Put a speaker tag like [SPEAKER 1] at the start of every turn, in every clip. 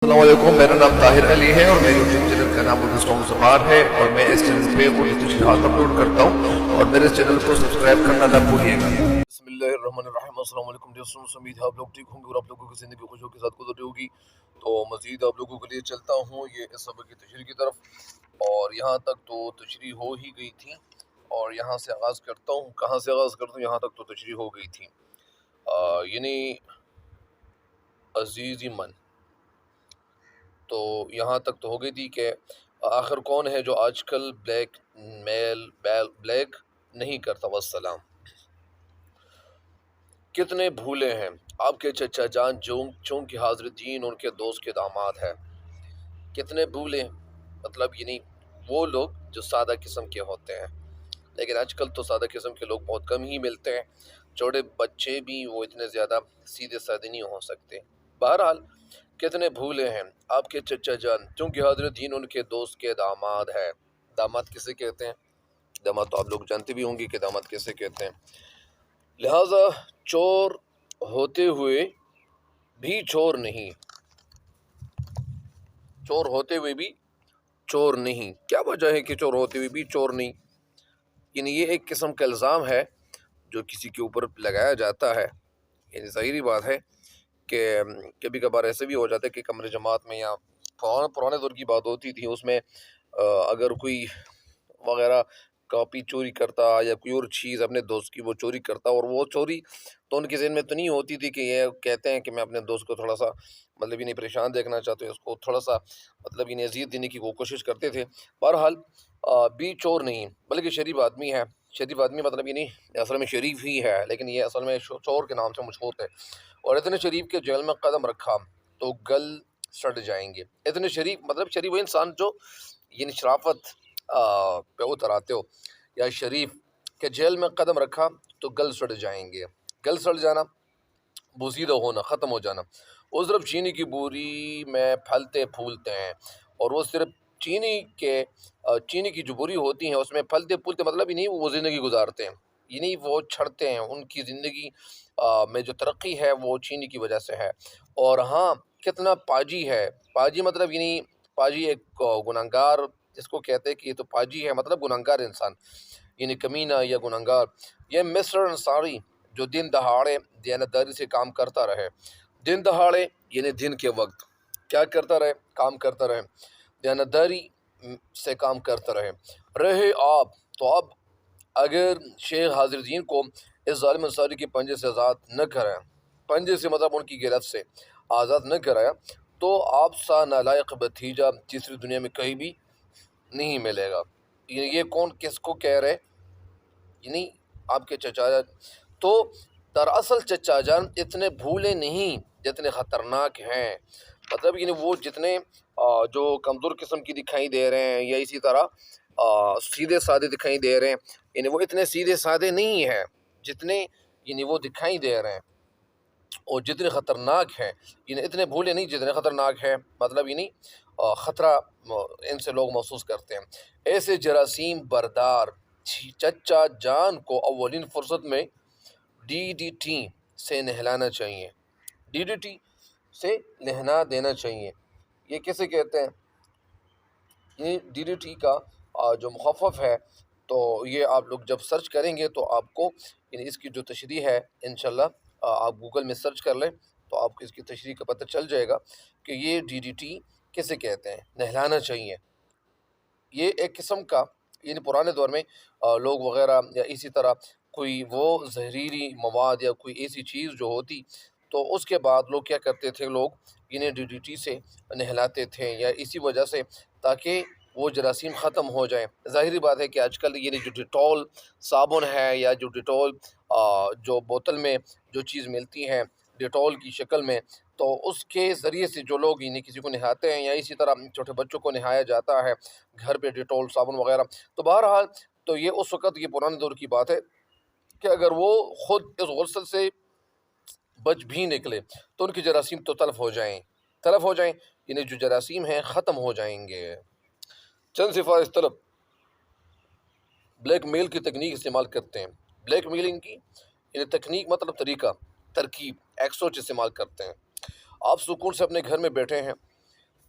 [SPEAKER 1] السلام علیکم، میرا نام طاہر علی ہے اور میرے یوٹیوب چینل کا نام اردو سانگ زبان ہے اور میں اس چینل پہ اردو تشریحات اپلوڈ کرتا ہوں اور میرے چینل کو سبسکرائب کرنا نہ بھولیے گا۔ بسم اللہ الرحمن الرحیم۔ السلام علیکم دوستوں، امید ہے آپ لوگ ٹھیک ہوں گے اور آپ لوگوں کی زندگی خوشیوں کے ساتھ گزر رہی ہوگی۔ تو مزید آپ لوگوں کے لیے چلتا ہوں یہ اس سبق کی تشریح کی طرف، اور یہاں تک تو تشریح ہو ہی گئی تھی اور یہاں سے آغاز کرتا ہوں۔ کہاں سے آغاز کرتا ہوں؟ یہاں تک تو تشریح ہو گئی تھی، یعنی عزیزی من، تو یہاں تک تو ہو گئی تھی کہ آخر کون ہے جو آج کل بلیک نہیں کرتا۔ والسلام، کتنے بھولے ہیں آپ کے چچا جان چونکہ حضرت دین ان کے دوست کے داماد ہے۔ کتنے بھولے مطلب یعنی وہ لوگ جو سادہ قسم کے ہوتے ہیں، لیکن آج کل تو سادہ قسم کے لوگ بہت کم ہی ملتے ہیں۔ چھوٹے بچے بھی وہ اتنے زیادہ سیدھے سادے نہیں ہو سکتے۔ بہرحال، کتنے بھولے ہیں آپ کے چچا جان چونکہ حضرت دین ان کے دوست کے داماد ہے۔ داماد کسے کہتے ہیں؟ داماد تو آپ لوگ جانتے بھی ہوں گے کہ داماد کسے کہتے ہیں۔ لہذا چور ہوتے ہوئے بھی چور نہیں، چور ہوتے ہوئے بھی چور نہیں۔ کیا وجہ ہے کہ چور ہوتے ہوئے بھی چور نہیں؟ یعنی یہ ایک قسم کا الزام ہے جو کسی کے اوپر لگایا جاتا ہے۔ یعنی ظاہری بات ہے کہ کبھی کبھار ایسے بھی ہو جاتا ہے کہ کمرے جماعت میں یا پرانے دور کی بات ہوتی تھی، اس میں اگر کوئی وغیرہ کاپی چوری کرتا یا کوئی اور چیز اپنے دوست کی وہ چوری کرتا، اور وہ چوری تو ان کے ذہن میں تو نہیں ہوتی تھی کہ یہ کہتے ہیں کہ میں اپنے دوست کو تھوڑا سا مطلب نہیں پریشان دیکھنا چاہتے، اس کو تھوڑا سا مطلب انہیں اذیت دینے کی وہ کوشش کرتے تھے۔ بہرحال بھی چور نہیں بلکہ شریف آدمی ہے۔ شریف آدمی مطلب یہ نہیں اصل میں شریف ہی ہے، لیکن یہ اصل میں چور کے نام سے مشہور ہے۔ اور اتنے شریف کے جیل میں قدم رکھا تو گل سڑ جائیں گے۔ اتنے شریف مطلب شریف وہ انسان جو یعنی شرافت پہ اتر آتے ہو، یا شریف کہ جیل میں قدم رکھا تو گل سڑ جائیں گے۔ گل سڑ جانا، بوسیدہ ہونا، ختم ہو جانا۔ وہ صرف چینی کی بوری میں پھلتے پھولتے ہیں، اور وہ صرف چینی کی جو بوری ہوتی ہیں اس میں پھلتے پھولتے مطلب ہی نہیں وہ زندگی گزارتے ہیں، یعنی وہ چھڑتے ہیں۔ ان کی زندگی میں جو ترقی ہے وہ چینی کی وجہ سے ہے۔ اور ہاں، کتنا پاجی ہے۔ پاجی مطلب یعنی پاجی ایک گناہگار جس کو کہتے ہیں کہ یہ تو پاجی ہے، مطلب گناہگار انسان، یعنی کمینہ یا گناہگار۔ یہ مصر انصاری جو دن دہاڑے دیانتداری سے کام کرتا رہے۔ دن دہاڑے یعنی دن کے وقت کیا کرتا رہے؟ کام کرتا رہے، دیانتداری سے کام کرتا رہے آپ تو اب اگر شیخ حاضر دین کو اس ظالم انصاری کے پنجے سے آزاد نہ کرایا، پنجے سے مطلب ان کی گرفت سے آزاد نہ کرایا، تو آپ سا نالائق بھتیجا تیسری دنیا میں کہیں بھی نہیں ملے گا۔ یہ کون کس کو کہہ رہے؟ یعنی آپ کے چچا جان۔ تو دراصل چچا جان اتنے بھولے نہیں جتنے خطرناک ہیں۔ مطلب یعنی وہ جتنے جو کمزور قسم کی دکھائی دے رہے ہیں یا اسی طرح سیدھے سادے دکھائی دے رہے ہیں، یعنی وہ اتنے سیدھے سادے نہیں ہیں جتنے یعنی وہ دکھائی دے رہے ہیں، اور جتنے خطرناک ہیں یعنی اتنے بھولے نہیں جتنے خطرناک ہیں۔ مطلب یعنی خطرہ ان سے لوگ محسوس کرتے ہیں۔ ایسے جراثیم بردار چچا جان کو اولین فرصت میں DDT سے نہلانا چاہیے، DDT سے نہلا دینا چاہیے۔ یہ کیسے کہتے ہیں؟ یہ DDT کا جو مخفف ہے، تو یہ آپ لوگ جب سرچ کریں گے تو آپ کو یعنی اس کی جو تشریح ہے انشاءاللہ آپ گوگل میں سرچ کر لیں تو آپ کو اس کی تشریح کا پتہ چل جائے گا کہ یہ DDT کیسے کہتے ہیں۔ نہلانا چاہیے، یہ ایک قسم کا یعنی پرانے دور میں لوگ وغیرہ یا اسی طرح کوئی وہ زہریلی مواد یا کوئی ایسی چیز جو ہوتی، تو اس کے بعد لوگ کیا کرتے تھے، لوگ انہیں DDT سے نہلاتے تھے، یا اسی وجہ سے تاکہ وہ جراثیم ختم ہو جائیں۔ ظاہری بات ہے کہ آج کل یعنی جو ڈیٹول صابن ہے یا جو ڈیٹول جو بوتل میں جو چیز ملتی ہے ڈیٹول کی شکل میں، تو اس کے ذریعے سے جو لوگ یعنی کسی کو نہاتے ہیں، یا اسی طرح چھوٹے بچوں کو نہایا جاتا ہے گھر پہ ڈیٹول صابن وغیرہ۔ تو بہرحال تو یہ اس وقت یہ پرانے دور کی بات ہے کہ اگر وہ خود اس غسل سے بچ بھی نکلے تو ان کی جراثیم تو تلف ہو جائیں، یعنی جو جراثیم ہیں ختم ہو جائیں گے۔ چند سفارش طلب بلیک میل کی تکنیک استعمال کرتے ہیں۔ بلیک میلنگ کی یعنی تکنیک مطلب طریقہ، ترکیب، ایک سوچ استعمال کرتے ہیں۔ آپ سکون سے اپنے گھر میں بیٹھے ہیں،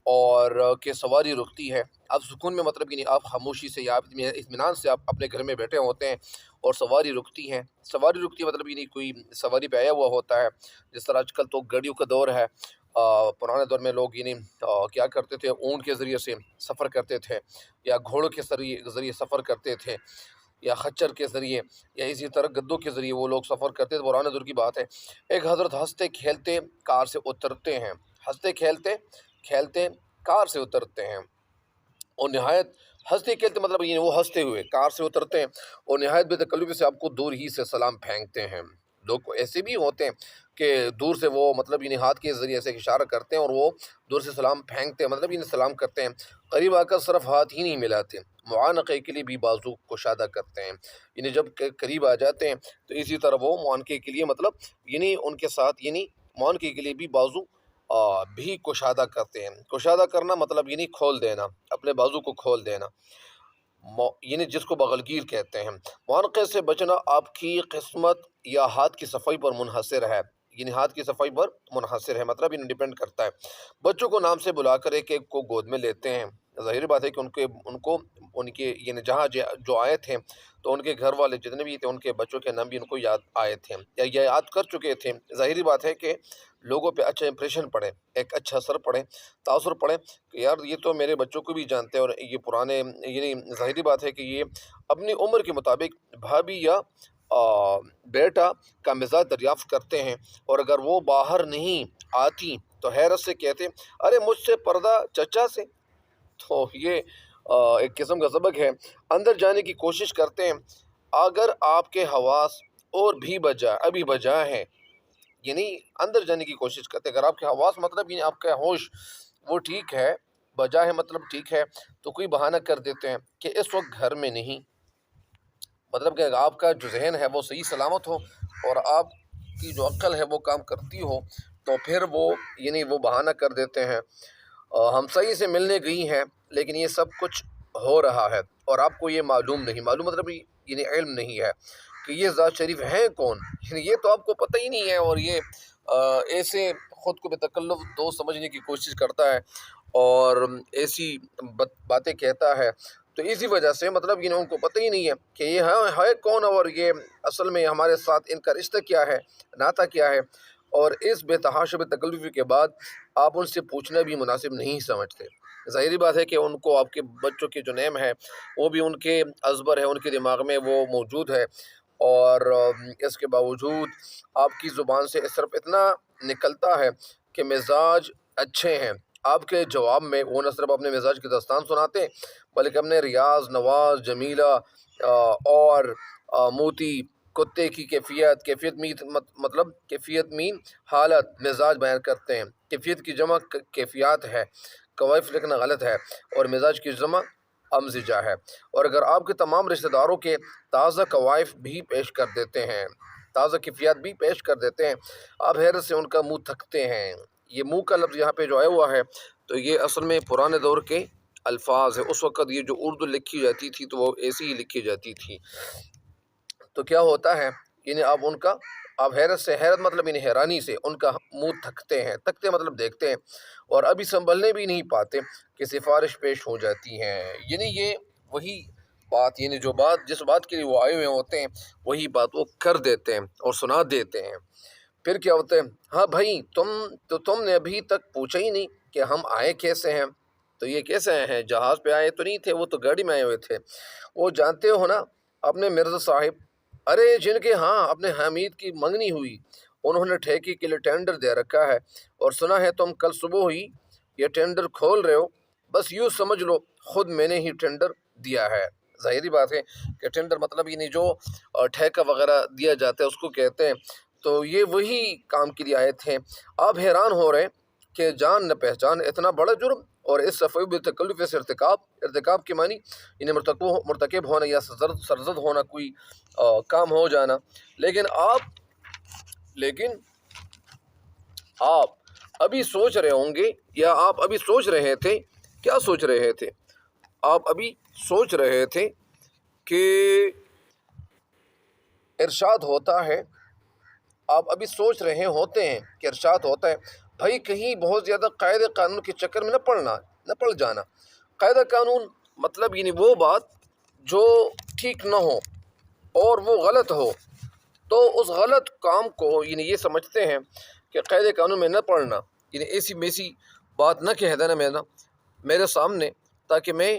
[SPEAKER 1] اور کہ سواری رکتی ہے، آپ سکون میں مطلب کہ آپ خاموشی سے یا اطمینان سے آپ اپنے گھر میں بیٹھے ہوتے ہیں اور سواری رکتی ہے. سواری رکتی ہے مطلب کوئی سواری پہ آیا ہوا ہوتا ہے. جس طرح آج کل تو گاڑیوں کا دور ہے. پرانے دور میں لوگ کیا کرتے تھے، اونٹ کے ذریعے سے سفر کرتے تھے، یا گھوڑوں کے ذریعے سفر کرتے تھے، یا خچر کے ذریعے، یا اسی طرح گدوں کے ذریعے وہ لوگ سفر کرتے تھے. پرانے دور کی بات ہے. ایک حضرت ہنستے کھیلتے کار سے اترتے ہیں، ہنستے کھیلتے کار سے اترتے ہیں، اور نہایت ہنستے کھیلتے مطلب وہ ہنستے ہوئے کار سے اترتے ہیں اور نہایت بے تکلفی سے آپ کو دور ہی سے سلام پھینکتے ہیں. لوگ ایسے بھی ہوتے ہیں کہ دور سے وہ مطلب ہاتھ کے ذریعے سے اشارہ کرتے ہیں اور وہ دور سے سلام پھینکتے ہیں، مطلب سلام کرتے ہیں. قریب آ کر صرف ہاتھ ہی نہیں ملاتے، معانقے کے لیے بھی بازو کشادہ کرتے ہیں. جب قریب آ جاتے ہیں تو اسی طرح وہ معانقے کے لیے مطلب ان کے ساتھ معانقے کے لیے بھی بازو بھی کشادہ کرتے ہیں. کشادہ کرنا مطلب کھول دینا، اپنے بازو کو کھول دینا، جس کو بغلگیر کہتے ہیں. معانقے سے بچنا آپ کی قسمت یا ہاتھ کی صفائی پر منحصر ہے. ہاتھ کی صفائی پر منحصر ہے مطلب ڈیپینڈ کرتا ہے. بچوں کو نام سے بلا کر ایک ایک کو گود میں لیتے ہیں. ظاہر بات ہے کہ ان کے جہاں جو آئے تھے تو ان کے گھر والے جتنے بھی تھے ان کے بچوں کے نام بھی ان کو یاد آئے تھے یا یاد کر چکے تھے. ظاہری بات ہے کہ لوگوں پہ اچھا امپریشن پڑے، ایک اچھا اثر پڑے، تاثر پڑے کہ یار یہ تو میرے بچوں کو بھی جانتے ہیں. اور یہ پرانے ظاہری بات ہے کہ یہ اپنی عمر کے مطابق بھابھی یا بیٹا کا مزاج دریافت کرتے ہیں، اور اگر وہ باہر نہیں آتی تو حیرت سے کہتے ہیں ارے مجھ سے پردہ چچا سے. تو یہ ایک قسم کا سبق ہے. اندر جانے کی کوشش کرتے ہیں. اگر آپ کے حواس اور بھی ابھی بجا ہے، اندر جانے کی کوشش کرتے ہیں. اگر آپ کے حواس مطلب آپ کا ہوش وہ ٹھیک ہے، بجا ہے مطلب ٹھیک ہے، تو کوئی بہانہ کر دیتے ہیں کہ اس وقت گھر میں نہیں. مطلب کہ آپ کا جو ذہن ہے وہ صحیح سلامت ہو اور آپ کی جو عقل ہے وہ کام کرتی ہو، تو پھر وہ بہانہ کر دیتے ہیں ہمسائی سے ملنے گئی ہیں لیکن یہ سب کچھ ہو رہا ہے اور آپ کو یہ معلوم مطلب علم نہیں ہے کہ یہ ذات شریف ہیں کون. یہ تو آپ کو پتہ ہی نہیں ہے، اور یہ ایسے خود کو بے تکلف دوست سمجھنے کی کوشش کرتا ہے اور ایسی باتیں کہتا ہے. تو اسی وجہ سے مطلب ان کو پتہ ہی نہیں ہے کہ یہ ہے کون، اور یہ اصل میں ہمارے ساتھ ان کا رشتہ کیا ہے، ناطہ کیا ہے. اور اس بے تحاشا بے تکلفی کے بعد آپ ان سے پوچھنا بھی مناسب نہیں سمجھتے. ظاہری بات ہے کہ ان کو آپ کے بچوں کے جو نیم ہے وہ بھی ان کے ازبر ہے، ان کے دماغ میں وہ موجود ہے، اور اس کے باوجود آپ کی زبان سے صرف اتنا نکلتا ہے کہ مزاج اچھے ہیں. آپ کے جواب میں وہ نہ صرف اپنے مزاج کی داستان سناتے ہیں بلکہ اپنے ریاض، نواز، جمیلہ اور موتی کتے کی کیفیت مین حالت مزاج بیان کرتے ہیں. کیفیت کی جمع کیفیات ہے، کوائف لکھنا غلط ہے، اور مزاج کی جمع امزجہ ہے. اور اگر آپ کے تمام رشتہ داروں کے تازہ کوائف بھی پیش کر دیتے ہیں، تازہ کیفیات بھی پیش کر دیتے ہیں، آپ حیرت سے ان کا منہ تھکتے ہیں. یہ منہ کا لفظ یہاں پہ جو آیا ہوا ہے تو یہ اصل میں پرانے دور کے الفاظ ہے. اس وقت یہ جو اردو لکھی جاتی تھی تو وہ ایسی ہی لکھی جاتی تھی. تو کیا ہوتا ہے آپ حیرت مطلب حیرانی سے ان کا منہ تھکتے مطلب دیکھتے ہیں، اور ابھی سنبھلنے بھی نہیں پاتے کہ سفارش پیش ہو جاتی ہیں. یہ وہی بات جس بات کے لیے وہ آئے ہوئے ہوتے ہیں وہی بات وہ کر دیتے ہیں اور سنا دیتے ہیں. پھر کیا ہوتا ہے، ہاں بھائی تم نے ابھی تک پوچھا ہی نہیں کہ ہم آئے کیسے ہیں. تو یہ کیسے آئے ہیں؟ جہاز پہ آئے تو نہیں تھے، وہ تو گاڑی میں آئے ہوئے تھے. وہ جانتے ہو نا اپنے مرزا صاحب، ارے جن کے ہاں اپنے حمید کی منگنی ہوئی، انہوں نے ٹھیکے کے لیے ٹینڈر دے رکھا ہے، اور سنا ہے تم کل صبح ہی یہ ٹینڈر کھول رہے ہو. بس یوں سمجھ لو خود میں نے ہی ٹینڈر دیا ہے. ظاہری بات ہے کہ ٹینڈر مطلب جو ٹھیکہ وغیرہ دیا جاتا ہے اس کو کہتے ہیں. تو یہ وہی کام کے لیے آئے تھے. آپ حیران ہو رہے ہیں کہ جان نہ پہچان اتنا بڑا جرم، اور اس صفحے بے تکلف سے ارتکاب کے معنی مرتکب ہونا یا سرزد ہونا، کوئی کام ہو جانا. لیکن آپ ابھی سوچ رہے ہوں گے، یا آپ ابھی سوچ رہے تھے، کیا سوچ رہے تھے؟ آپ ابھی سوچ رہے تھے کہ ارشاد ہوتا ہے، آپ ابھی سوچ رہے ہوتے ہیں کہ ارشاد ہوتا ہے بھائی کہیں بہت زیادہ قاعدے قانون کے چکر میں نہ پڑ جانا۔ قاعدہ قانون مطلب یعنی وہ بات جو ٹھیک نہ ہو اور وہ غلط ہو، تو اس غلط کام کو یعنی یہ سمجھتے ہیں کہ قاعدے قانون میں نہ پڑھنا، یعنی ایسی میسی بات نہ کہہ دینا میرے سامنے، تاکہ میں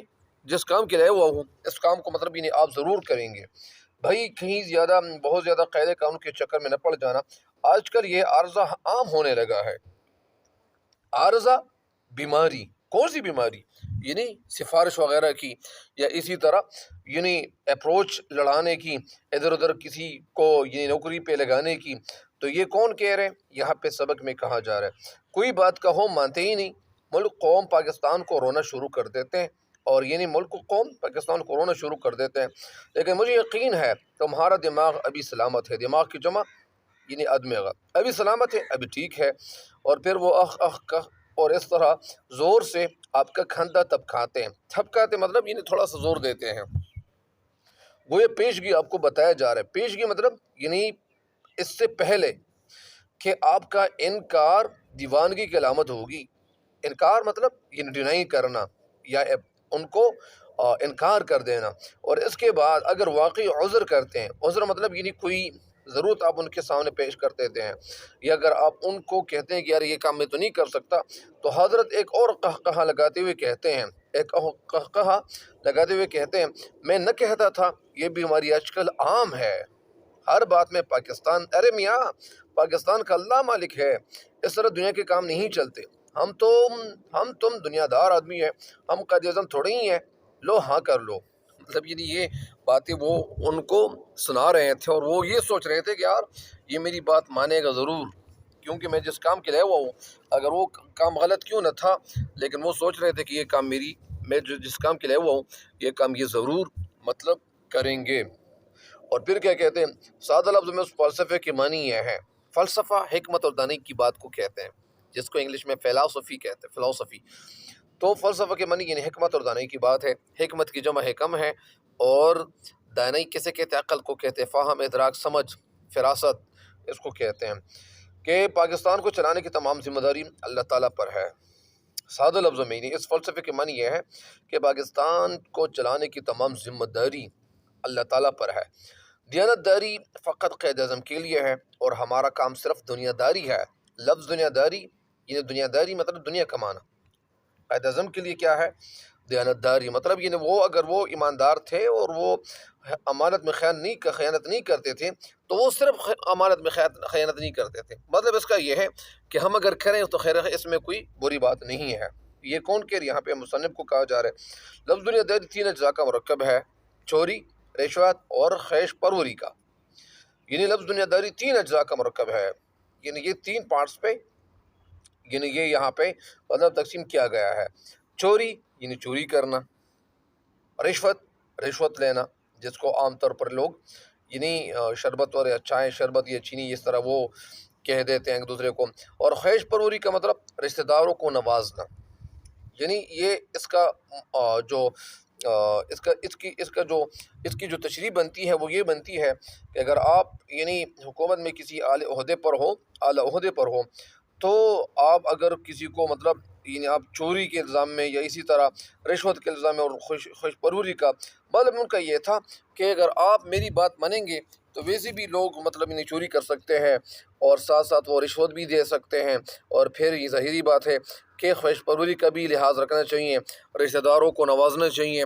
[SPEAKER 1] جس کام کے لیے ہوا ہوں اس کام کو مطلب یعنی آپ ضرور کریں گے۔ بھائی کہیں بہت زیادہ قاعدے قانون کے چکر میں نہ پڑ جانا۔ آج کل یہ عارضہ عام ہونے لگا ہے۔ عارضہ بیماری، کون سی بیماری؟ یعنی سفارش وغیرہ کی، یا اسی طرح یعنی اپروچ لڑانے کی، ادھر ادھر کسی کو یعنی نوکری پہ لگانے کی۔ تو یہ کون کہہ رہے ہیں؟ یہاں پہ سبق میں کہا جا رہا ہے، کوئی بات کہو مانتے ہی نہیں، ملک قوم پاکستان کو رونا شروع کر دیتے ہیں، اور یعنی ملک قوم پاکستان کو رونا شروع کر دیتے ہیں۔ لیکن مجھے یقین ہے تمہارا دماغ ابھی سلامت ہے، دماغ کی جمع یعنی عدم ابھی سلامت ہے، ابھی ٹھیک ہے، اور پھر وہ اور اس طرح زور سے آپ کا کھاندہ تھپکاتے مطلب یعنی تھوڑا سا زور دیتے ہیں۔ وہ یہ پیشگی آپ کو بتایا جا رہا ہے، پیشگی مطلب یعنی اس سے پہلے کہ آپ کا انکار دیوانگی کی علامت ہوگی۔ انکار مطلب یعنی ڈینائی کرنا یا ان کو انکار کر دینا، اور اس کے بعد اگر واقعی عذر کرتے ہیں، عذر مطلب یعنی کوئی ضرورت آپ ان کے سامنے پیش کر دیتے ہیں، یا اگر آپ ان کو کہتے ہیں کہ یار یہ کام میں تو نہیں کر سکتا، تو حضرت ایک اور قہقہہ لگاتے ہوئے کہتے ہیں میں نہ کہتا تھا یہ بیماری آج کل عام ہے، ہر بات میں پاکستان، ارے میاں پاکستان کا اللہ مالک ہے، اس طرح دنیا کے کام نہیں چلتے، ہم تم دنیا دار آدمی ہیں، ہم قائد اعظم تھوڑے ہی ہیں، لو ہاں کر لو۔ مطلب یعنی یہ باتیں وہ ان کو سنا رہے تھے، اور وہ یہ سوچ رہے تھے کہ یار یہ میری بات مانے گا ضرور، کیونکہ میں جس کام کے لیے ہوا ہوں، اگر وہ کام غلط کیوں نہ تھا، لیکن وہ سوچ رہے تھے کہ یہ کام میں جس کام کے لیے ہوا ہوں یہ کام یہ ضرور مطلب کریں گے۔ اور پھر کیا کہتے ہیں؟ سادہ لفظ میں اس فلسفے کی معنی یہ ہے، فلسفہ حکمت اور دانائی کی بات کو کہتے ہیں، جس کو انگلش میں فلسفی کہتے ہیں، فلسفی۔ تو فلسفہ کے معنی یعنی حکمت اور دانائی کی بات ہے۔ حکمت کی جمع حکم ہے، اور دانائی کسے کہتے ہیں؟ عقل کو کہتے ہیں، فہم، ادراک، سمجھ، فراست، اس کو کہتے ہیں کہ پاکستان کو چلانے کی تمام ذمہ داری اللہ تعالیٰ پر ہے۔ سادہ لفظوں میں یعنی اس فلسفے کے معنی یہ ہے کہ پاکستان کو چلانے کی تمام ذمہ داری اللہ تعالیٰ پر ہے۔ دیانت داری فقط قائد اعظم کے لیے ہے، اور ہمارا کام صرف دنیا داری ہے۔ لفظ دنیا داری یعنی دنیا داری مطلب دنیا کمانا، قائد اعظم کے لیے کیا ہے؟ دیانت داری مطلب یعنی وہ اگر وہ ایماندار تھے اور وہ امانت میں خیانت نہیں کرتے تھے، تو وہ صرف امانت میں خیانت نہیں کرتے تھے۔ مطلب اس کا یہ ہے کہ ہم اگر کریں تو خیر ہے، اس میں کوئی بری بات نہیں ہے۔ یہ کون کہہ رہی؟ یہاں پہ مصنف کو کہا جا رہا ہے لفظ دنیا داری 3 اجزاء کا مرکب ہے، چوری، رشوت اور خیش پروری کا۔ یعنی لفظ دنیا داری 3 اجزاء کا مرکب ہے، یعنی یہ 3 پارٹس پہ یعنی یہ یہاں پہ مطلب تقسیم کیا گیا ہے۔ چوری یعنی چوری کرنا، رشوت لینا، جس کو عام طور پر لوگ یعنی شربت اور چائے شربت یا چینی اس طرح وہ کہہ دیتے ہیں ایک دوسرے کو، اور خیش پروری کا مطلب رشتہ داروں کو نوازنا۔ یعنی یہ اس کا جو اس کی جو تشریح بنتی ہے وہ یہ بنتی ہے کہ اگر آپ یعنی حکومت میں کسی اعلی عہدے پر ہو تو آپ اگر کسی کو مطلب یعنی آپ چوری کے الزام میں یا اسی طرح رشوت کے الزام میں اور خوش پروری کا، مطلب ان کا یہ تھا کہ اگر آپ میری بات مانیں گے تو ویسے بھی لوگ مطلب انہیں چوری کر سکتے ہیں، اور ساتھ ساتھ وہ رشوت بھی دے سکتے ہیں، اور پھر یہ ظاہری بات ہے کہ خواہش پروری کا بھی لحاظ رکھنا چاہیے، رشتہ داروں کو نوازنا چاہیے۔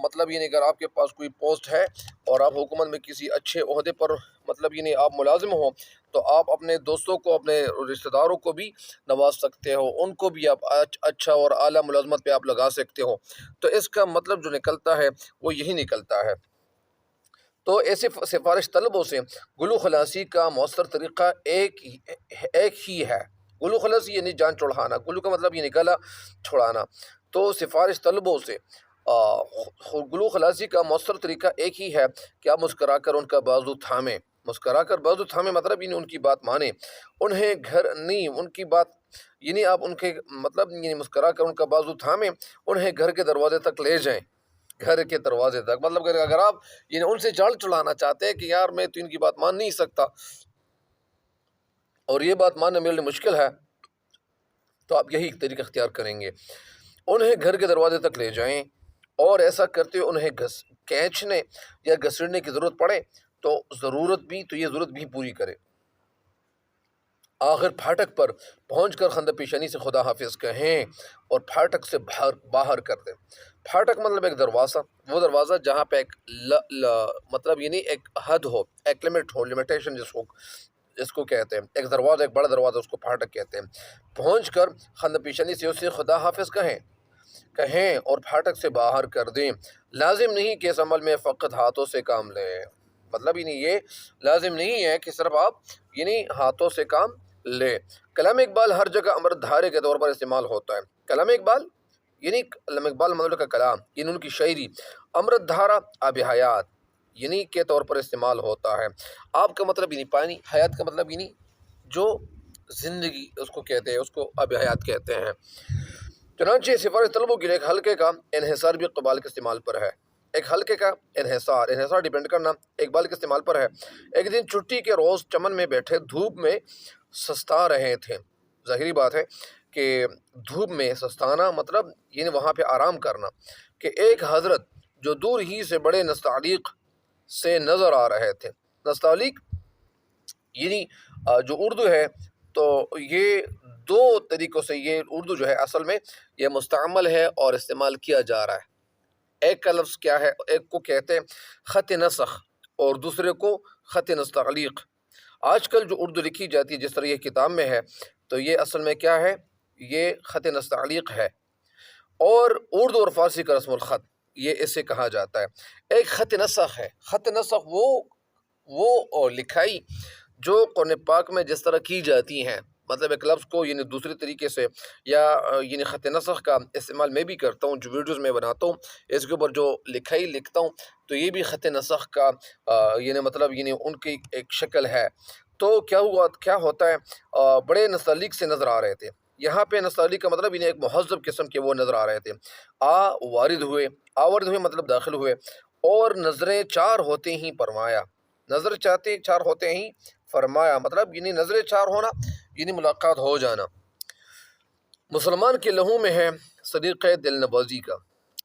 [SPEAKER 1] مطلب یعنی اگر آپ کے پاس کوئی پوسٹ ہے اور آپ حکومت میں کسی اچھے عہدے پر مطلب یعنی آپ ملازم ہو، تو آپ اپنے دوستوں کو، اپنے رشتہ داروں کو بھی نواز سکتے ہو، ان کو بھی آپ اچھا اور اعلیٰ ملازمت پہ آپ لگا سکتے ہو۔ تو اس کا مطلب جو نکلتا ہے وہ یہی نکلتا ہے۔ تو ایسے سفارش طلبوں سے گلو خلاصی کا مؤثر طریقہ ایک ہی ہے۔ گلو خلاصی یعنی جان چھڑانا، گلو کا مطلب یہ گلا چھڑانا۔ تو سفارش طلبوں سے گلو خلاصی کا مؤثر طریقہ ایک ہی ہے کہ آپ مسکرا کر ان کا بازو تھامیں، مطلب یعنی ان کی بات مانیں، انہیں گھر نہیں، ان کی بات یعنی آپ ان کے مطلب یعنی مسکرا کر ان کا بازو تھامیں، انہیں گھر کے دروازے تک لے جائیں، گھر کے دروازے تک مطلب اگر آپ یعنی ان سے جال چڑھانا چاہتے ہیں کہ یار میں تو ان کی بات مان نہیں سکتا اور یہ بات ماننا میرے لیے مشکل ہے، تو آپ یہی ایک طریقہ اختیار کریں گے، انہیں گھر کے دروازے تک لے جائیں اور ایسا کرتے ہوئے انہیں کھینچنے یا گھسیٹنے کی ضرورت پڑے تو یہ ضرورت بھی پوری کرے۔ آخر پھاٹک پر پہنچ کر خندہ پیشانی سے خدا حافظ کہیں اور پھاٹک سے باہر کر دیں۔ پھاٹک مطلب ایک دروازہ، وہ دروازہ جہاں پہ ایک مطلب یعنی ایک حد ہو، ایک لمٹ ہو، لمیٹیشن جس کو کہتے ہیں، ایک دروازہ، ایک بڑا دروازہ، اس کو پھاٹک کہتے ہیں۔ پہنچ کر خندہ پیشانی سے اسے خدا حافظ کہیں اور پھاٹک سے باہر کر دیں۔ لازم نہیں کہ اس عمل میں فقط ہاتھوں سے کام لیں، مطلب یہ لازم نہیں ہے کہ صرف آپ ہاتھوں سے کام لے۔ کلام اقبال ہر جگہ امرت دھارے کے طور پر استعمال ہوتا ہے۔ کلام اقبال مطلب کا کلام، ان کی شاعری امرت دھارا، آب حیات کے طور پر استعمال ہوتا ہے۔ آب کا مطلب پانی، حیات کا مطلب جو زندگی اس کو کہتے ہیں، اس کو آب حیات کہتے ہیں۔ چنانچہ سفارش طلبوں کے لیے ایک حلقے کا انحصار بھی اقبال کے استعمال پر ہے۔ ایک حلقے کا انحصار ڈیپینڈ کرنا اقبال کے استعمال پر ہے۔ ایک دن چھٹی کے روز چمن میں بیٹھے دھوپ میں سستا رہے تھے۔ ظاہری بات ہے کہ دھوپ میں سستانا مطلب وہاں پہ آرام کرنا، کہ ایک حضرت جو دور ہی سے بڑے نستعلیق سے نظر آ رہے تھے۔ نستعلیق جو اردو ہے، تو یہ دو طریقوں سے یہ اردو جو ہے اصل میں یہ مستعمل ہے اور استعمال کیا جا رہا ہے۔ ایک کا لفظ کیا ہے، ایک کو کہتے ہیں خط نسخ اور دوسرے کو خط نستعلیق۔ آج کل جو اردو لکھی جاتی ہے جس طرح یہ کتاب میں ہے، تو یہ اصل میں کیا ہے، یہ خط نستعلیق ہے، اور اردو اور فارسی کا رسم الخط یہ اسے کہا جاتا ہے۔ ایک خط نسخ ہے۔ خط نسخ وہ لکھائی جو قرآن پاک میں جس طرح کی جاتی ہیں، مطلب ایک لفظ کو دوسرے طریقے سے، یا خط نسخ کا استعمال میں بھی کرتا ہوں، جو ویڈیوز میں بناتا ہوں اس کے اوپر جو لکھائی لکھتا ہوں، تو یہ بھی خط نسخ کا مطلب ان کی ایک شکل ہے۔ تو کیا ہوتا ہے، بڑے نستعلیق سے نظر آ رہے تھے۔ یہاں پہ نستعلیق کا مطلب ایک مہذب قسم کے وہ نظر آ رہے تھے۔ آورد ہوئے مطلب داخل ہوئے، اور نظریں چار ہوتے ہی فرمایا۔ نظر چار ہوتے ہی فرمایا مطلب نظریں چار ہونا، ملاقات ہو جانا۔ مسلمان کے لہو میں ہے صدیقہ دل نوازی کا،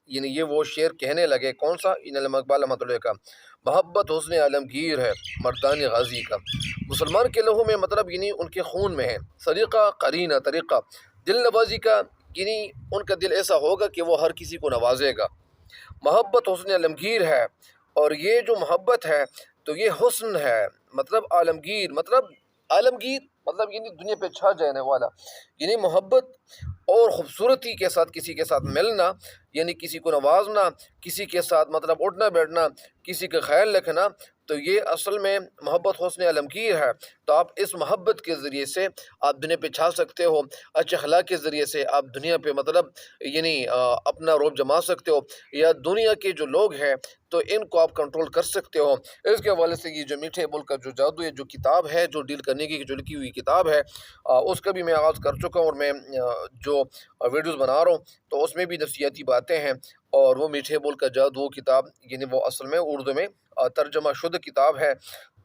[SPEAKER 1] یہ وہ شعر کہنے لگے، کون سا؟ علامہ اقبال رحمۃ اللہ کا، محبت حسن عالمگیر ہے مردان غازی کا۔ مسلمان کے لہو میں مطلب ان کے خون میں ہے، صدیقہ قرینہ طریقہ، دل نوازی کا ان کا دل ایسا ہوگا کہ وہ ہر کسی کو نوازے گا۔ محبت حسن عالمگیر ہے، اور یہ جو محبت ہے تو یہ حسن ہے، مطلب عالمگیر مطلب دنیا پہ چھا جانے والا، محبت اور خوبصورتی کے ساتھ کسی کے ساتھ ملنا، کسی کو نوازنا، کسی کے ساتھ مطلب اٹھنا بیٹھنا، کسی کا خیال رکھنا، تو یہ اصل میں محبت حسن عالمگیر ہے۔ تو آپ اس محبت کے ذریعے سے آپ دنیا پہ چھا سکتے ہو، اچھے اخلاق کے ذریعے سے آپ دنیا پہ مطلب اپنا روب جما سکتے ہو، یا دنیا کے جو لوگ ہیں تو ان کو آپ کنٹرول کر سکتے ہو۔ اس کے حوالے سے یہ جو میٹھے بول کا جو جادو ہے، جو کتاب ہے، جو ڈیل کرنے کی جو لکھی ہوئی کتاب ہے، اس کا بھی میں آغاز کر چکا ہوں، اور میں جو ویڈیوز بنا رہا ہوں تو اس میں بھی نفسیاتی باتیں ہیں، اور وہ میٹھے بول کا جادو وہ کتاب وہ اصل میں اردو میں ترجمہ شدہ کتاب ہے،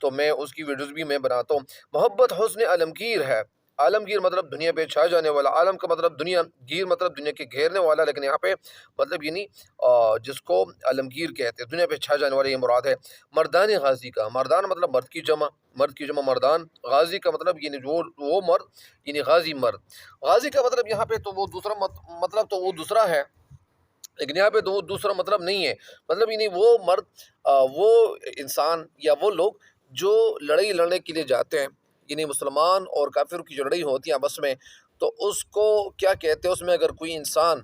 [SPEAKER 1] تو میں اس کی ویڈیوز بھی میں بناتا ہوں۔ محبت حسن عالمگیر ہے، عالمگیر مطلب دنیا پہ چھا جانے والا، عالم کا مطلب دنیا، گیر مطلب دنیا کے گھیرنے والا، لیکن یہاں پہ مطلب جس کو عالمگیر کہتے ہیں، دنیا پہ چھا جانے والا، یہ مراد ہے۔ مردان غازی کا، مردان مطلب مرد کی جمع مردان، غازی کا مطلب وہ مرد، غازی مرد۔ غازی کا مطلب یہاں پہ تو وہ دوسرا مطلب تو وہ دوسرا ہے، لیکن یہاں پہ تو وہ دوسرا مطلب نہیں ہے، مطلب وہ مرد، وہ انسان یا وہ لوگ جو لڑائی لڑنے کے لیے جاتے ہیں، مسلمان اور کافر کی جو لڑائی ہوتی ہے آپس میں، تو اس کو کیا کہتے ہیں، اس میں اگر کوئی انسان،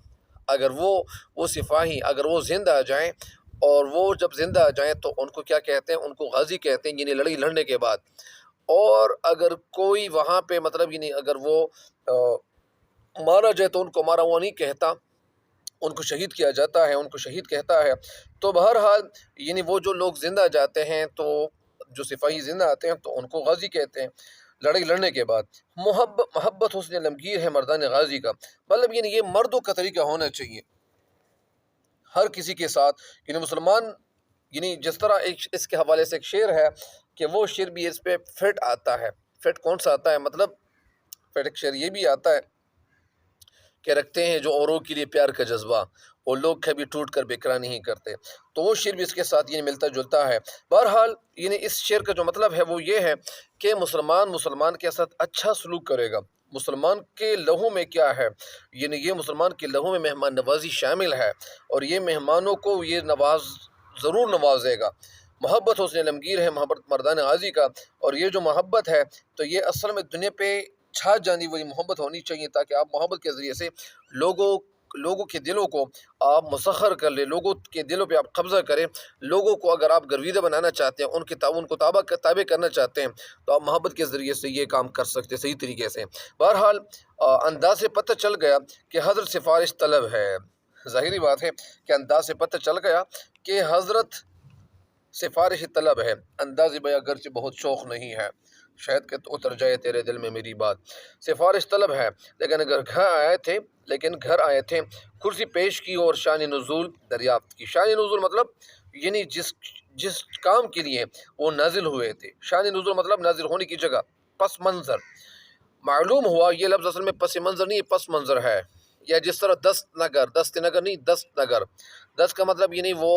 [SPEAKER 1] اگر وہ سپاہی اگر وہ زندہ آ جائیں، اور وہ جب زندہ آ جائیں تو ان کو کیا کہتے ہیں، ان کو غازی کہتے ہیں، لڑائی لڑنے کے بعد۔ اور اگر کوئی وہاں پہ مطلب اگر وہ مارا جائے تو ان کو مارا ہوا نہیں کہتا، ان کو شہید کیا جاتا ہے، ان کو شہید کہتا ہے۔ تو بہرحال وہ جو لوگ زندہ جاتے ہیں، تو جو سپاہی زندہ آتے ہیں تو ان کو غازی کہتے ہیں، لڑائی لڑنے کے بعد۔ محبت حسن عالمگیر ہے مردان غازی کا، مطلب یہ مردوں کا طریقہ ہونا چاہیے ہر کسی کے ساتھ، مسلمان جس طرح اس کے حوالے سے ایک شعر ہے کہ وہ شعر بھی اس پہ فٹ آتا ہے۔ فٹ کون سا آتا ہے، مطلب فٹ ایک شعر یہ بھی آتا ہے کہ رکھتے ہیں جو اوروں کے لیے پیار کا جذبہ، اور لوگ کبھی ٹوٹ کر بکرا نہیں کرتے۔ تو وہ شعر بھی اس کے ساتھ ملتا جلتا ہے۔ بہرحال اس شعر کا جو مطلب ہے وہ یہ ہے کہ مسلمان کے ساتھ اچھا سلوک کرے گا۔ مسلمان کے لہو میں کیا ہے، یہ مسلمان کے لہو میں مہمان نوازی شامل ہے، اور یہ مہمانوں کو یہ ضرور نوازے گا۔ محبت حسن علمگیر ہے، محبت مردان غازی کا، اور یہ جو محبت ہے تو یہ اصل میں دنیا پہ چھا جانے والی محبت ہونی چاہیے، تاکہ آپ محبت کے ذریعے سے لوگوں کے دلوں کو آپ مسخر کر لیں، لوگوں کے دلوں پہ آپ قبضہ کریں۔ لوگوں کو اگر آپ گرویدہ بنانا چاہتے ہیں، ان کو تابع کرنا چاہتے ہیں، تو آپ محبت کے ذریعے سے یہ کام کر سکتے ہیں صحیح طریقے سے۔ بہرحال انداز سے پتہ چل گیا کہ حضرت سفارش طلب ہے۔ ظاہری بات ہے کہ انداز سے پتہ چل گیا کہ حضرت سفارش طلب ہے۔ انداز بیاں گرچہ بہت شوق نہیں ہے، شاید کہ اتر جائے تیرے دل میں میری بات۔ سفارش طلب ہے لیکن گھر آئے تھے کرسی پیش کی اور شان نزول دریافت کی۔ شان نزول مطلب جس کام کے لیے وہ نازل ہوئے تھے۔ شان نزول مطلب نازل ہونے کی جگہ، پس منظر۔ معلوم ہوا یہ لفظ اصل میں پس منظر نہیں، پس منظر ہے، یا جس طرح دست نگر نہیں، دست نگر، دست کا مطلب وہ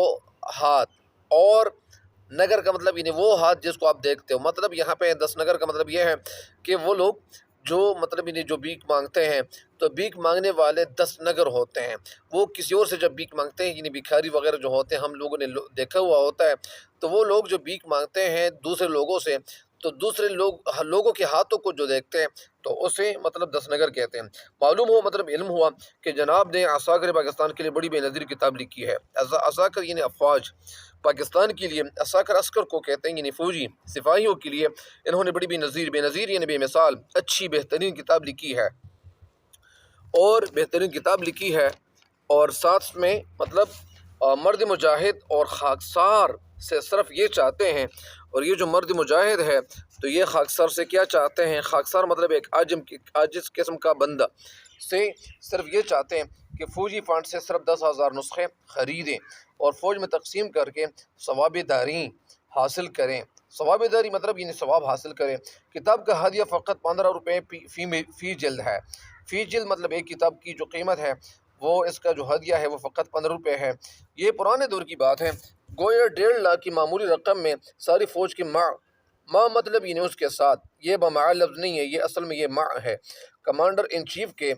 [SPEAKER 1] ہاتھ، اور نگر کا مطلب وہ ہاتھ جس کو آپ دیکھتے ہو۔ مطلب یہاں پہ دست نگر کا مطلب یہ ہے کہ وہ لوگ جو جو بھیک مانگتے ہیں، تو بھیک مانگنے والے دست نگر ہوتے ہیں۔ وہ کسی اور سے جب بھیک مانگتے ہیں، بھکاری وغیرہ جو ہوتے ہیں، ہم لوگوں نے دیکھا ہوا ہوتا ہے، تو وہ لوگ جو بھیک مانگتے ہیں دوسرے لوگوں سے، تو دوسرے لوگوں کے ہاتھوں کو جو دیکھتے ہیں تو اسے دست نگر کہتے ہیں۔ معلوم ہوا علم ہوا کہ جناب نے عساکر پاکستان کے لیے بڑی بے نظیر کتاب لکھی ہے۔ عساکر افواج پاکستان کے لیے، عساکر عسکر کو کہتے ہیں، فوجی سپاہیوں کے لیے انہوں نے بڑی بے نظیر بے مثال اچھی بہترین کتاب لکھی ہے، اور ساتھ میں مرد مجاہد اور خاکسار سے صرف یہ چاہتے ہیں، اور یہ جو مرد مجاہد ہے تو یہ خاکسار سے کیا چاہتے ہیں؟ خاکسار مطلب ایک عاجز قسم کا بندہ سے صرف یہ چاہتے ہیں کہ فوجی فنڈ سے صرف 10,000 نسخے خریدیں اور فوج میں تقسیم کر کے ثواب داری حاصل کریں۔ ثواب داری مطلب ثواب حاصل کریں۔ کتاب کا ہدیہ فقط 15 روپے فی جلد ہے۔ فی جلد مطلب ایک کتاب کی جو قیمت ہے، وہ اس کا جو ہدیہ ہے وہ فقط 15 روپے ہے۔ یہ پرانے دور کی بات ہے، گویا 1.5 لاکھ کی معمولی رقم میں ساری فوج کی ماں مطلب اس کے ساتھ، یہ بمع لفظ نہیں ہے، یہ اصل میں یہ مع ہے، کمانڈر ان چیف کے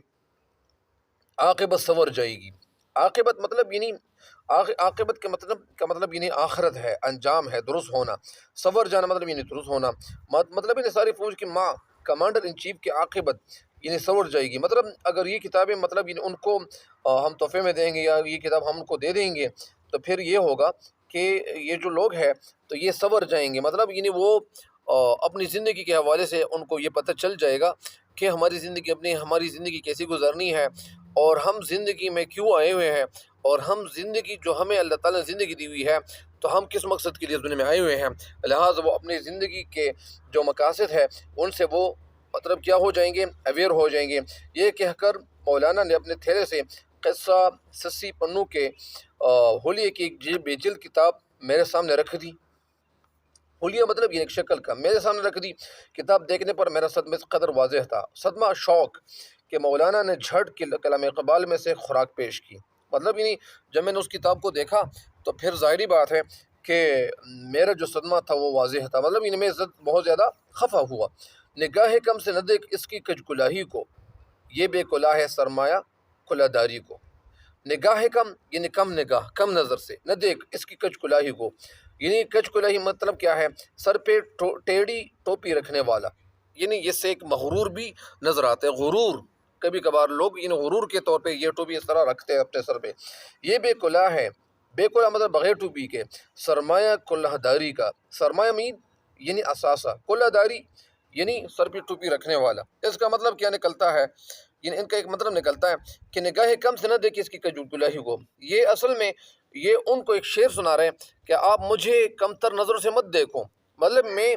[SPEAKER 1] عاقبت سور جائے گی۔ عاقبت مطلب عاقبت کا مطلب آخرت ہے، انجام ہے، درست ہونا۔ سور جانا مطلب درست ہونا، مطلب ساری فوج کی ماں کمانڈر ان چیف کے عاقبت سور جائے گی۔ مطلب اگر یہ کتابیں ان کو ہم تحفے میں دیں گے، یا یہ کتاب ہم کو دے دیں گے، تو پھر یہ ہوگا کہ یہ جو لوگ ہیں تو یہ سور جائیں گے۔ مطلب وہ اپنی زندگی کے حوالے سے ان کو یہ پتہ چل جائے گا کہ ہماری زندگی کیسی گزرنی ہے، اور ہم زندگی میں کیوں آئے ہوئے ہیں، اور ہم زندگی جو ہمیں اللہ تعالیٰ نے زندگی دی ہوئی ہے تو ہم کس مقصد کے لیے اس دنیا میں آئے ہوئے ہیں۔ لہٰذا وہ اپنی زندگی کے جو مقاصد ہے ان سے وہ کیا ہو جائیں گے، اویئر ہو جائیں گے۔ یہ کہہ کر مولانا نے اپنے تھیلے سے قصہ سسی پنو کے حلیے کی ایک بے جلد کتاب میرے سامنے رکھ دی۔ حلیہ مطلب ایک شکل کا، میرے سامنے رکھ دی۔ کتاب دیکھنے پر میرا صدمہ اس قدر واضح تھا، صدمہ شوق، کہ مولانا نے جھٹ کے کلام اقبال میں سے خوراک پیش کی۔ مطلب جب میں نے اس کتاب کو دیکھا تو پھر ظاہری بات ہے کہ میرا جو صدمہ تھا وہ واضح تھا۔ مطلب میں بہت زیادہ خفا ہوا۔ نگاہ کم سے نہ دیکھ اس کی کج کلاہی کو، یہ بے کلا ہے سرمایہ کلا داری کو۔ نگاہ کم کم نگاہ، کم نظر سے، نہ دیکھ اس کی کج کلاہی کو۔ کج کلاہی مطلب کیا ہے؟ سر پہ ٹیڑھی ٹوپی رکھنے والا، اس سے ایک مغرور بھی نظر آتا ہے۔ غرور، کبھی کبھار لوگ غرور کے طور پہ یہ ٹوپی اس طرح رکھتے ہیں اپنے سر پہ۔ یہ بے کلا ہے، بے کلا مطلب بغیر ٹوپی کے، سرمایہ کلہ داری کا۔ سرمایہ اثاثہ، کلہ داری سر پہ ٹوپی رکھنے والا۔ اس کا مطلب کیا نکلتا ہے؟ ان کا ایک مطلب نکلتا ہے کہ نگاہ کم سے نہ دیکھیں اس کی کج کلاہی کو۔ یہ اصل میں یہ ان کو ایک شعر سنا رہے ہیں کہ آپ مجھے کمتر نظروں سے مت دیکھو۔ مطلب میں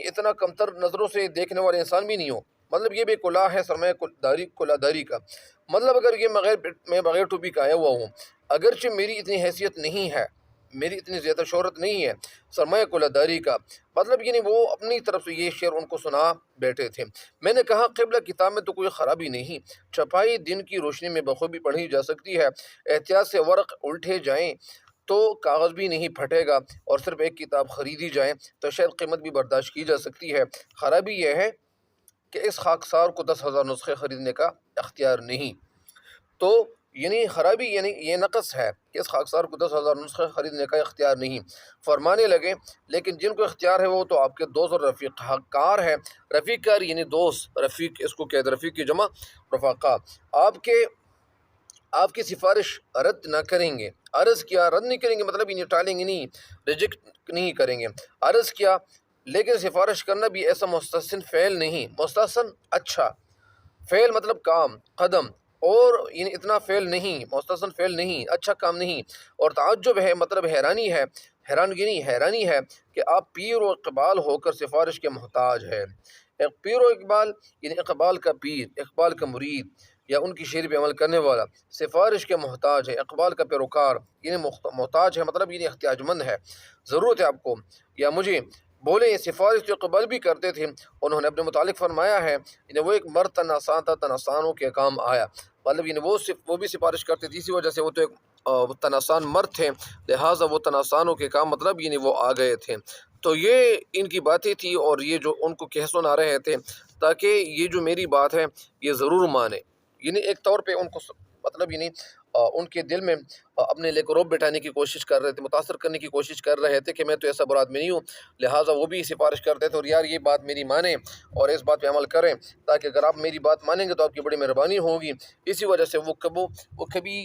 [SPEAKER 1] اتنا کمتر نظروں سے دیکھنے والے انسان بھی نہیں ہوں۔ مطلب یہ بے کلا ہے سرمایہ کلا داری کا۔ مطلب اگر میں بغیر ٹوپی کا آیا ہوا ہوں، اگرچہ میری اتنی حیثیت نہیں ہے، میری اتنی زیادہ شہرت نہیں ہے سرمایہ کلہ داری کا، مطلب یعنی وہ اپنی طرف سے یہ شعر ان کو سنا بیٹھے تھے۔ میں نے کہا قبلہ کتاب میں تو کوئی خرابی نہیں، چھپائی دن کی روشنی میں بخوبی پڑھی جا سکتی ہے، احتیاط سے ورق الٹے جائیں تو کاغذ بھی نہیں پھٹے گا، اور صرف ایک کتاب خریدی جائے تو شاید قیمت بھی برداشت کی جا سکتی ہے۔ خرابی یہ ہے کہ اس خاکسار کو 10,000 نسخے خریدنے کا اختیار نہیں۔ تو یعنی خرابی یعنی یہ نقص ہے کہ اس خاکسار کو 10,000 نسخے خریدنے کا اختیار نہیں۔ فرمانے لگے لیکن جن کو اختیار ہے وہ تو آپ کے دوست اور رفیق کار ہے۔ رفیق کار یعنی دوست، رفیق اس کو کہتے ہیں، رفیق کی جمع رفقا۔ آپ کی سفارش رد نہ کریں گے، عرض کیا رد نہیں کریں گے مطلب انہیں ٹالیں گے نہیں، ریجیکٹ نہیں کریں گے۔ عرض کیا لیکن سفارش کرنا بھی ایسا مستحسن فعل نہیں، مستحسن اچھا فعل مطلب کام قدم، اور یعنی اتنا فعل نہیں، مستحسن فعل نہیں، اچھا کام نہیں۔ اور تعجب ہے مطلب حیرانی ہے، حیرانی ہے کہ آپ پیر و اقبال ہو کر سفارش کے محتاج ہے۔ پیر و اقبال یعنی اقبال کا پیر، اقبال کا مرید یا ان کی شعر پہ عمل کرنے والا، سفارش کے محتاج ہے، اقبال کا پیروکار یعنی محتاج ہے مطلب یعنی احتیاج مند ہے، ضرورت ہے آپ کو یا مجھے۔ بولے سفارش جو اقبال بھی کرتے تھے، انہوں نے اپنے متعلق فرمایا ہے یعنی وہ ایک مرد تن آسان تھا، تن آسانوں کے کام آیا، مطلب یعنی وہ بھی سفارش کرتے تھے، اسی وجہ سے وہ تو ایک تن آسان مرد تھے، لہٰذا وہ تن آسانوں کے کام مطلب یعنی وہ آ گئے تھے۔ تو یہ ان کی باتیں تھی اور یہ جو ان کو کہہ سنا رہے تھے تاکہ یہ جو میری بات ہے یہ ضرور مانے، یعنی ایک طور پہ ان کو مطلب یعنی ان کے دل میں اپنے لے کو روب بٹھانے کی کوشش کر رہے تھے، متاثر کرنے کی کوشش کر رہے تھے کہ میں تو ایسا برا آدمی نہیں ہوں، لہٰذا وہ بھی سفارش کرتے تھے اور یار یہ بات میری مانیں اور اس بات پہ عمل کریں، تاکہ اگر آپ میری بات مانیں گے تو آپ کی بڑی مہربانی ہوگی۔ اسی وجہ سے وہ کبھی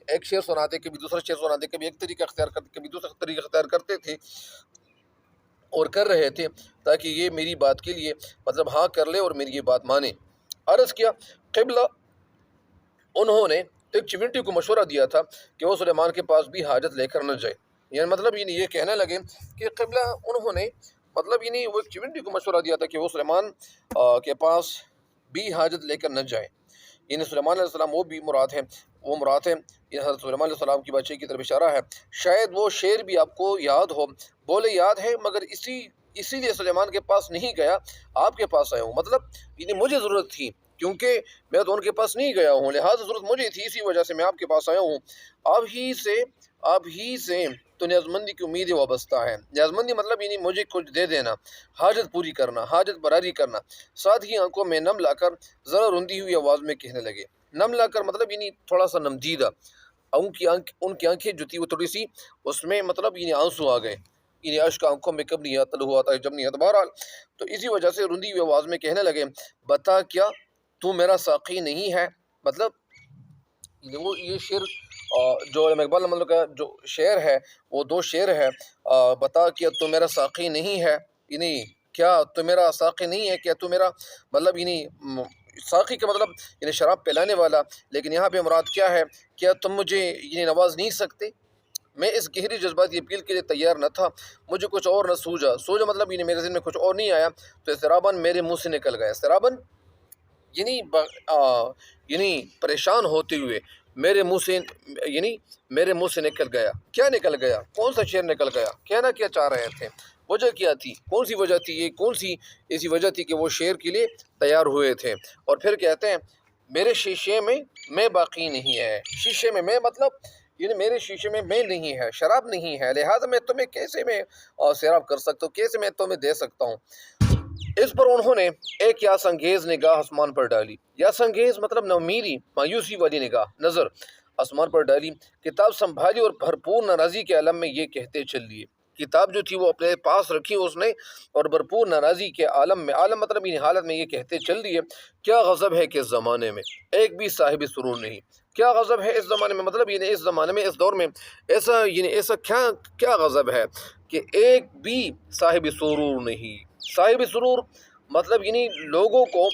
[SPEAKER 1] ایک شعر سناتے، کبھی دوسرا شعر سناتے، کبھی ایک طریقہ اختیار کرتے، کبھی دوسرا طریقہ اختیار کرتے تھے اور کر رہے تھے تاکہ یہ میری بات کے لیے مطلب ہاں کر لے اور میری یہ بات مانے۔ عرض کیا قبلہ انہوں نے ایک چمنٹی کو مشورہ دیا تھا کہ وہ سلیمان کے پاس بھی حاجت لے کر نہ جائے، یعنی مطلب یہ کہنے لگے کہ قبلہ انہوں نے مطلب یعنی وہ ایک چمنٹی کو مشورہ دیا تھا کہ وہ سلیمان کے پاس بھی حاجت لے کر نہ جائے، یعنی سلیمان علیہ السلام وہ مراد ہے، یہ حضرت سلیمان علیہ السلام کی بادشاہی کی طرف اشارہ ہے۔ شاید وہ شعر بھی آپ کو یاد ہو، بولے یاد ہے مگر اسی لیے سلیمان کے پاس نہیں گیا، آپ کے پاس آیا ہوں، مطلب یعنی مجھے ضرورت تھی کیونکہ میں تو ان کے پاس نہیں گیا ہوں، لہٰذا ضرورت مجھے تھی، اسی وجہ سے میں آپ کے پاس آیا ہوں۔ آپ ہی سے تو نیازمندی کی امید وابستہ ہے، نیازمندی مطلب یعنی مجھے کچھ دے دینا، حاجت پوری کرنا، حاجت براری کرنا۔ ساتھ ہی آنکھوں میں نم لا کر ذرا روندی ہوئی آواز میں کہنے لگے، نم لا کر مطلب یعنی تھوڑا سا نمجیدہ، ان کی آنکھیں جو تھی وہ تھوڑی سی اس میں مطلب یعنی آنسو آ گئے، یعنی اشک آنکھوں میں کب نہیں آتا، لہو آتا ہے جب نہیں آتا، بہرحال تو اسی وجہ سے روندی ہوئی آواز میں کہنے لگے، بتا کیا تو میرا ساقی نہیں ہے، مطلب وہ یہ شعر جو علامہ اقبال مطلب کا جو شعر ہے وہ دو شعر ہے، بتا کیا تو میرا ساقی نہیں ہے، یعنی کیا تو میرا ساقی نہیں ہے، کیا تو میرا مطلب یعنی ساقی کا مطلب یعنی شراب پلانے والا، لیکن یہاں پہ مراد کیا ہے، کیا تم مجھے یعنی نواز نہیں سکتے؟ میں اس گہری جذباتی اپیل کے لیے تیار نہ تھا، مجھے کچھ اور نہ سوجا مطلب یعنی میرے ذہن میں کچھ اور نہیں آیا، تو اضطراباً میرے منہ سے نکل گیا، اضطراباً یعنی پریشان ہوتے ہوئے میرے منہ سے نکل گیا، کیا نکل گیا، کون سا شعر نکل گیا، کہنا کیا چاہ رہے تھے، وجہ کیا تھی، کون سی وجہ تھی، یہ کون سی ایسی وجہ تھی کہ وہ شعر کے لیے تیار ہوئے تھے۔ اور پھر کہتے ہیں میرے شیشے میں باقی نہیں ہے، شیشے میں مطلب یعنی میرے شیشے میں نہیں ہے، شراب نہیں ہے، لہٰذا میں تمہیں کیسے میں سیراب کر سکتا ہوں، کیسے میں تمہیں دے سکتا ہوں۔ اس پر انہوں نے ایک یاس انگیز نگاہ آسمان پر ڈالی، یاس انگیز مطلب نومیری مایوسی والی نظر آسمان پر ڈالی، کتاب سنبھالی اور بھرپور ناراضی کے عالم میں یہ کہتے چل دیے، کتاب جو تھی وہ اپنے پاس رکھی اس نے اور بھرپور ناراضی کے عالم مطلب یہ حالت میں یہ کہتے چل دیے، کیا غضب ہے کہ اس زمانے میں ایک بھی صاحب سرور نہیں، کیا غضب ہے اس زمانے میں، مطلب اس زمانے میں اس دور میں ایسا کیا غضب ہے کہ ایک بھی صاحب سرور نہیں۔ صاحب سرور مطلب لوگوں کو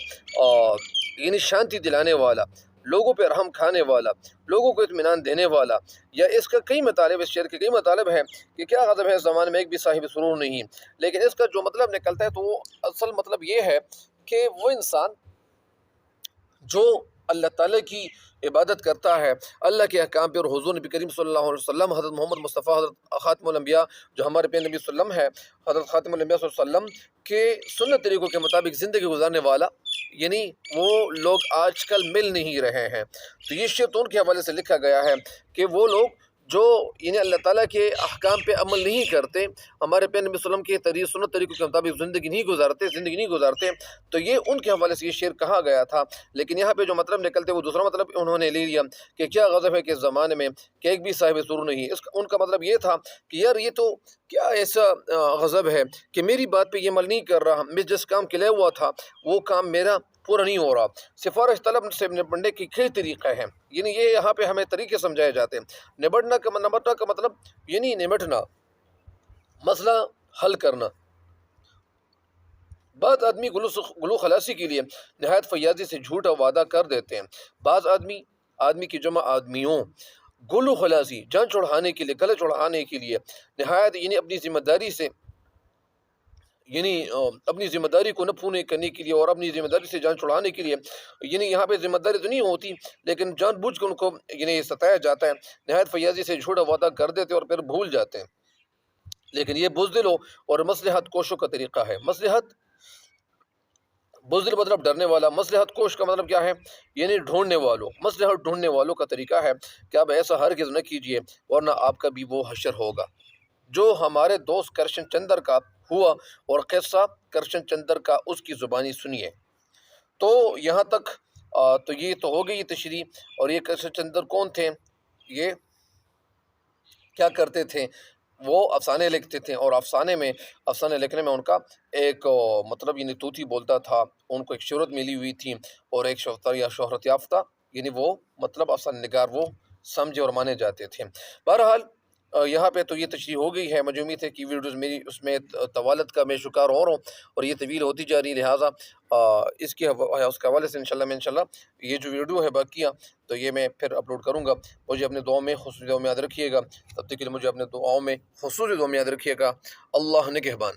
[SPEAKER 1] شانتی دلانے والا، لوگوں پہ رحم کھانے والا، لوگوں کو اطمینان دینے والا، یا اس کا کئی مطالب، اس شعر کے کئی مطالب ہے کہ کیا غضب ہے اس زمانے میں ایک بھی صاحب سرور نہیں، لیکن اس کا جو مطلب نکلتا ہے تو وہ اصل مطلب یہ ہے کہ وہ انسان جو اللہ تعالیٰ کی عبادت کرتا ہے، اللہ کے احکام پہ، اور حضور نبی کریم صلی اللہ علیہ وسلم، حضرت محمد مصطفیٰ، حضرت خاتم الانبیاء جو ہمارے پہ نبی صلی اللہ علیہ وسلم ہے، حضرت خاتم الانبیاء صلی اللہ علیہ وسلم کے سنت طریقوں کے مطابق زندگی گزارنے والا، یعنی وہ لوگ آج کل مل نہیں رہے ہیں۔ تو یہ شعر تو ان کے حوالے سے لکھا گیا ہے کہ وہ لوگ جو یعنی اللہ تعالیٰ کے احکام پہ عمل نہیں کرتے، ہمارے پہ نبی صلی اللہ علیہ وسلم کے سنت طریقوں کے مطابق زندگی نہیں گزارتے، تو یہ ان کے حوالے سے یہ شعر کہا گیا تھا۔ لیکن یہاں پہ جو مطلب نکلتے وہ دوسرا مطلب انہوں نے لے لیا کہ کیا غضب ہے کہ اس زمانے میں کہ ایک بھی صاحب سرور نہیں۔ ان کا مطلب یہ تھا کہ یار یہ تو کیا ایسا غضب ہے کہ میری بات پہ یہ عمل نہیں کر رہا، میں جس کام کے لے ہوا تھا وہ کام میرا پورا نہیں ہو رہا۔ سفارش طلب سے نبٹنے کی کئی طریقہ ہیں، یعنی یہ یہاں پہ ہمیں طریقے سمجھائے جاتے ہیں۔ نبٹنا کا مطلب یعنی نمٹنا، مسئلہ حل کرنا۔ بعض آدمی گلو خلاصی کے لیے نہایت فیاضی سے جھوٹا وعدہ کر دیتے ہیں۔ بعض آدمی کی جمع آدمیوں، گلو خلاصی، جان چڑھانے کے لیے، گلے چڑھانے کے لیے نہایت یعنی اپنی ذمہ داری کو نہ پورے کرنے کے لیے اور اپنی ذمہ داری سے جان چھڑانے کے لیے، یعنی یہاں پہ ذمہ داری تو نہیں ہوتی لیکن جان بوجھ کے ان کو یعنی ستایا جاتا ہے، نہایت فیاضی سے جھوٹا وعدہ کر دیتے اور پھر بھول جاتے ہیں۔ لیکن یہ بزدلوں اور مصلحت کوشوں کا طریقہ ہے۔ بزدل مطلب ڈرنے والا، مصلحت کوش کا مطلب کیا ہے؟ یعنی مصلحت ڈھونڈنے والوں کا طریقہ ہے کہ اب ایسا ہرگز نہ کیجیے ورنہ آپ کا بھی وہ حشر ہوگا۔ جو ہمارے دوست کرشن چندر کا ہوا اور قصہ کرشن چندر کا اس کی زبانی سنیے۔ تو یہاں تک تو یہ تو ہو گئی تشریح۔ اور یہ کرشن چندر کون تھے؟ یہ کیا کرتے تھے؟ وہ افسانے لکھتے تھے، اور افسانے لکھنے میں ان کا ایک مطلب یعنی طوطی بولتا تھا، ان کو ایک شہرت ملی ہوئی تھی اور ایک شہرت یافتہ یعنی وہ مطلب افسانہ نگار وہ سمجھے اور مانے جاتے تھے۔ بہرحال یہاں پہ تو یہ تشریح ہو گئی ہے۔ مجھے امید ہے کہ ویڈیوز میری اس میں طوالت کا میں شکار ہو رہا ہوں اور یہ طویل ہوتی جا رہی، لہٰذا اس کے حوالے سے انشاءاللہ یہ جو ویڈیو ہے باقیہ تو یہ میں پھر اپلوڈ کروں گا۔ مجھے اپنے دعاؤں میں خصوصی دعاؤں میں یاد رکھیے گا۔ تب تک کے لیے مجھے اپنے دعاؤں میں خصوصی دعاؤں میں یاد رکھیے گا۔ اللہ نگہبان۔